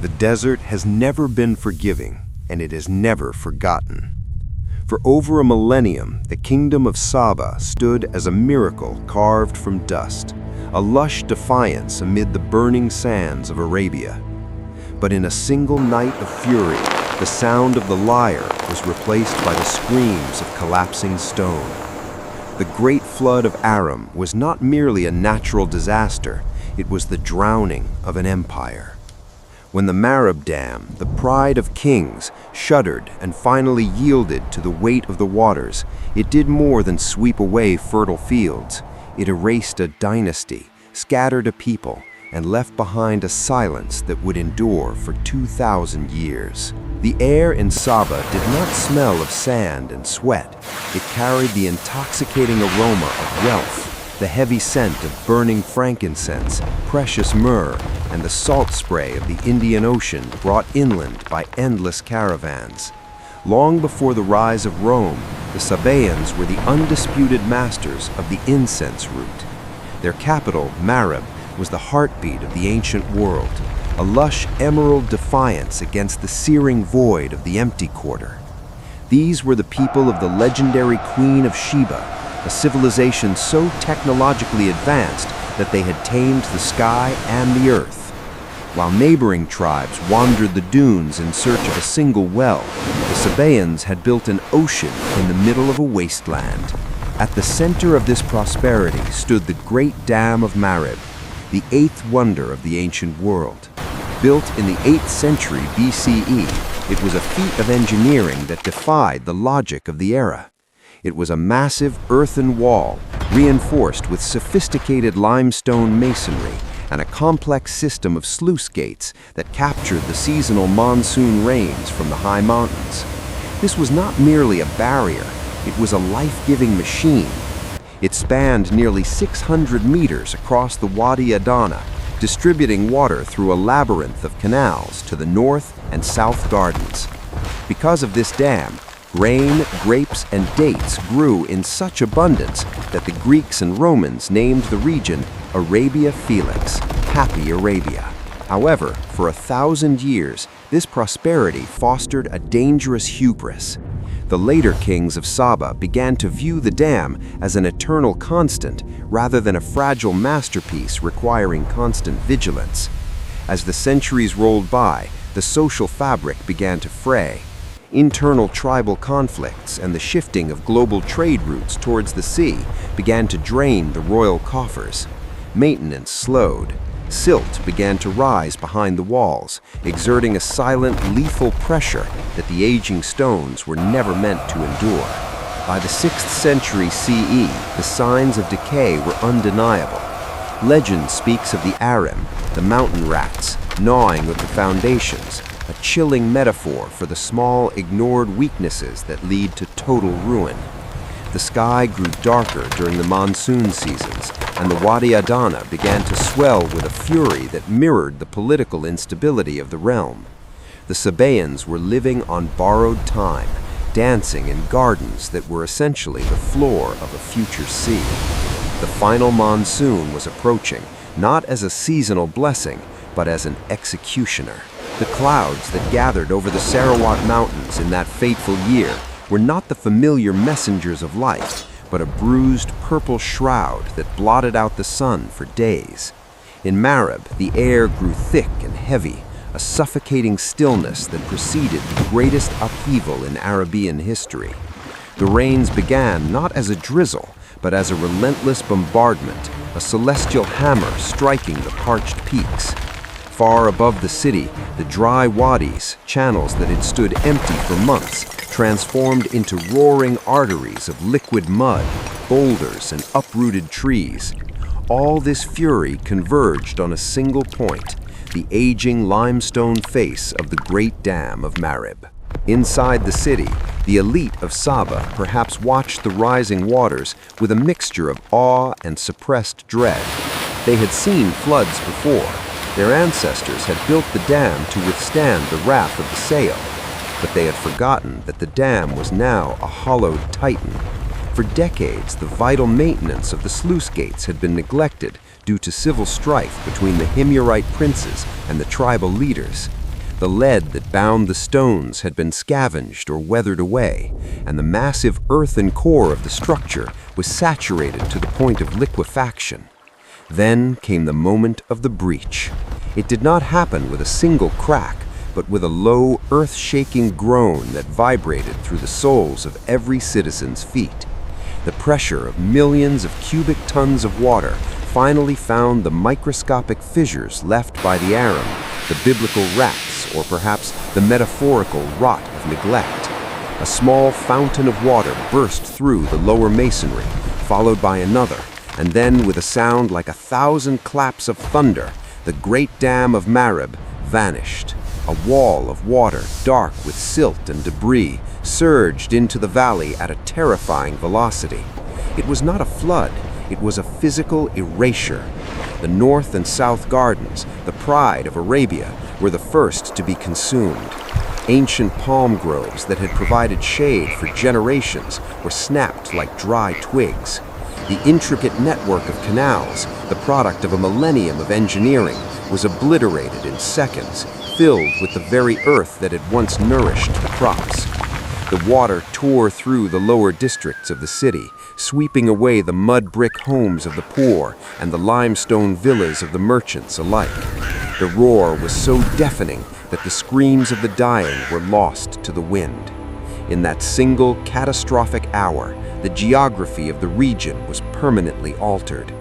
The desert has never been forgiving, and it is never forgotten. For over a millennium, the kingdom of Saba stood as a miracle carved from dust, a lush defiance amid the burning sands of Arabia. But in a single night of fury, the sound of the lyre was replaced by the screams of collapsing stone. The great flood of Arim was not merely a natural disaster, it was the drowning of an empire. When the Marib Dam, the pride of kings, shuddered and finally yielded to the weight of the waters, it did more than sweep away fertile fields. It erased a dynasty, scattered a people, and left behind a silence that would endure for 2,000 years. The air in Saba did not smell of sand and sweat. It carried the intoxicating aroma of wealth, the heavy scent of burning frankincense, precious myrrh, and the salt spray of the Indian Ocean brought inland by endless caravans. Long before the rise of Rome, the Sabaeans were the undisputed masters of the incense route. Their capital, Marib, was the heartbeat of the ancient world, a lush emerald defiance against the searing void of the empty quarter. These were the people of the legendary Queen of Sheba, a civilization so technologically advanced that they had tamed the sky and the earth. While neighboring tribes wandered the dunes in search of a single well, the Sabaeans had built an ocean in the middle of a wasteland. At the center of this prosperity stood the Great Dam of Marib, the eighth wonder of the ancient world. Built in the 8th century BCE, it was a feat of engineering that defied the logic of the era. It was a massive earthen wall, reinforced with sophisticated limestone masonry and a complex system of sluice gates that captured the seasonal monsoon rains from the high mountains. This was not merely a barrier, it was a life-giving machine. It spanned nearly 600 meters across the Wadi Adana, distributing water through a labyrinth of canals to the north and south gardens. Because of this dam, grain, grapes, and dates grew in such abundance that the Greeks and Romans named the region Arabia Felix, Happy Arabia. However, for 1,000 years, this prosperity fostered a dangerous hubris. The later kings of Saba began to view the dam as an eternal constant rather than a fragile masterpiece requiring constant vigilance. As the centuries rolled by, the social fabric began to fray. Internal tribal conflicts and the shifting of global trade routes towards the sea began to drain the royal coffers. Maintenance slowed. Silt began to rise behind the walls, exerting a silent, lethal pressure that the aging stones were never meant to endure. By the 6th century CE, the signs of decay were undeniable. Legend speaks of the Arim, the mountain rats, gnawing at the foundations, a chilling metaphor for the small, ignored weaknesses that lead to total ruin. The sky grew darker during the monsoon seasons, and the Wadi Adana began to swell with a fury that mirrored the political instability of the realm. The Sabaeans were living on borrowed time, dancing in gardens that were essentially the floor of a future sea. The final monsoon was approaching, not as a seasonal blessing, but as an executioner. The clouds that gathered over the Sarawak Mountains in that fateful year were not the familiar messengers of light, but a bruised purple shroud that blotted out the sun for days. In Marib, the air grew thick and heavy, a suffocating stillness that preceded the greatest upheaval in Arabian history. The rains began not as a drizzle, but as a relentless bombardment, a celestial hammer striking the parched peaks. Far above the city, the dry wadis, channels that had stood empty for months, transformed into roaring arteries of liquid mud, boulders, and uprooted trees. All this fury converged on a single point, the aging limestone face of the Great Dam of Marib. Inside the city, the elite of Saba perhaps watched the rising waters with a mixture of awe and suppressed dread. They had seen floods before. Their ancestors had built the dam to withstand the wrath of the Sale, but they had forgotten that the dam was now a hollowed titan. For decades, the vital maintenance of the sluice gates had been neglected due to civil strife between the Himyarite princes and the tribal leaders. The lead that bound the stones had been scavenged or weathered away, and the massive earthen core of the structure was saturated to the point of liquefaction. Then came the moment of the breach. It did not happen with a single crack, but with a low, earth-shaking groan that vibrated through the soles of every citizen's feet. The pressure of millions of cubic tons of water finally found the microscopic fissures left by the Arim, the biblical rats, or perhaps the metaphorical rot of neglect. A small fountain of water burst through the lower masonry, followed by another, and then with a sound like 1,000 claps of thunder, the great dam of Marib vanished. A wall of water, dark with silt and debris, surged into the valley at a terrifying velocity. It was not a flood, it was a physical erasure. The north and south gardens, the pride of Arabia, were the first to be consumed. Ancient palm groves that had provided shade for generations were snapped like dry twigs. The intricate network of canals, the product of a millennium of engineering, was obliterated in seconds, filled with the very earth that had once nourished the crops. The water tore through the lower districts of the city, sweeping away the mud brick homes of the poor and the limestone villas of the merchants alike. The roar was so deafening that the screams of the dying were lost to the wind. In that single catastrophic hour, the geography of the region was permanently altered.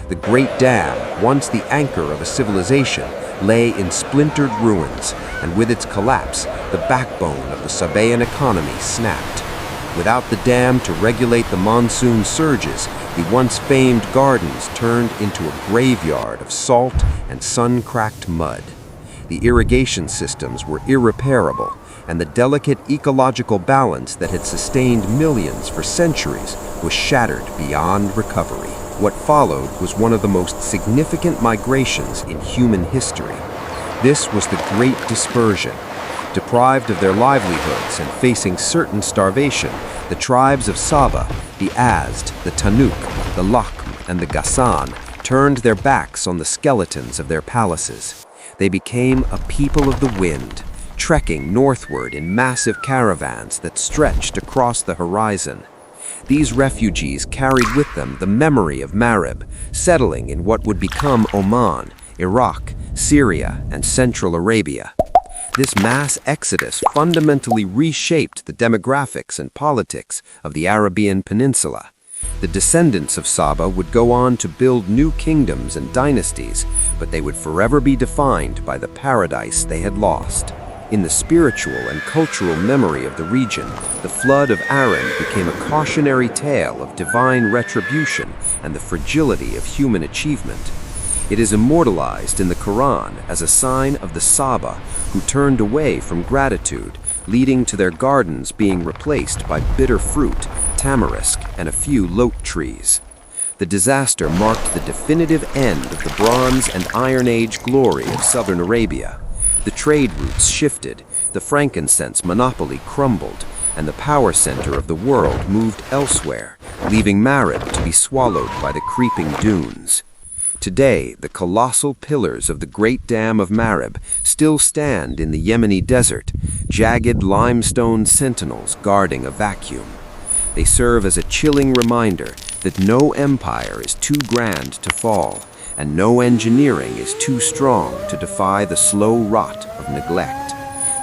The Great Dam, once the anchor of a civilization, lay in splintered ruins, and with its collapse, the backbone of the Sabaean economy snapped. Without the dam to regulate the monsoon surges, the once famed gardens turned into a graveyard of salt and sun-cracked mud. The irrigation systems were irreparable, and the delicate ecological balance that had sustained millions for centuries was shattered beyond recovery. What followed was one of the most significant migrations in human history. This was the Great Dispersion. Deprived of their livelihoods and facing certain starvation, the tribes of Saba, the Azd, the Tanuk, the Lakhm, and the Ghassan turned their backs on the skeletons of their palaces. They became a people of the wind, trekking northward in massive caravans that stretched across the horizon. These refugees carried with them the memory of Marib, settling in what would become Oman, Iraq, Syria, and Central Arabia. This mass exodus fundamentally reshaped the demographics and politics of the Arabian Peninsula. The descendants of Saba would go on to build new kingdoms and dynasties, but they would forever be defined by the paradise they had lost. In the spiritual and cultural memory of the region, the flood of Arim became a cautionary tale of divine retribution and the fragility of human achievement. It is immortalized in the Quran as a sign of the Saba who turned away from gratitude, leading to their gardens being replaced by bitter fruit, tamarisk, and a few lote trees. The disaster marked the definitive end of the Bronze and Iron Age glory of southern Arabia. The trade routes shifted, the frankincense monopoly crumbled, and the power center of the world moved elsewhere, leaving Marib to be swallowed by the creeping dunes. Today, the colossal pillars of the Great Dam of Marib still stand in the Yemeni desert, jagged limestone sentinels guarding a vacuum. They serve as a chilling reminder that no empire is too grand to fall, and no engineering is too strong to defy the slow rot of neglect.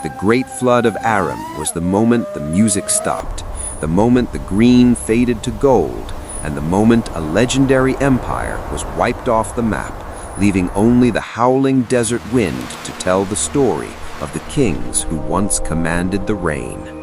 The great flood of Arim was the moment the music stopped, the moment the green faded to gold, and the moment a legendary empire was wiped off the map, leaving only the howling desert wind to tell the story of the kings who once commanded the rain.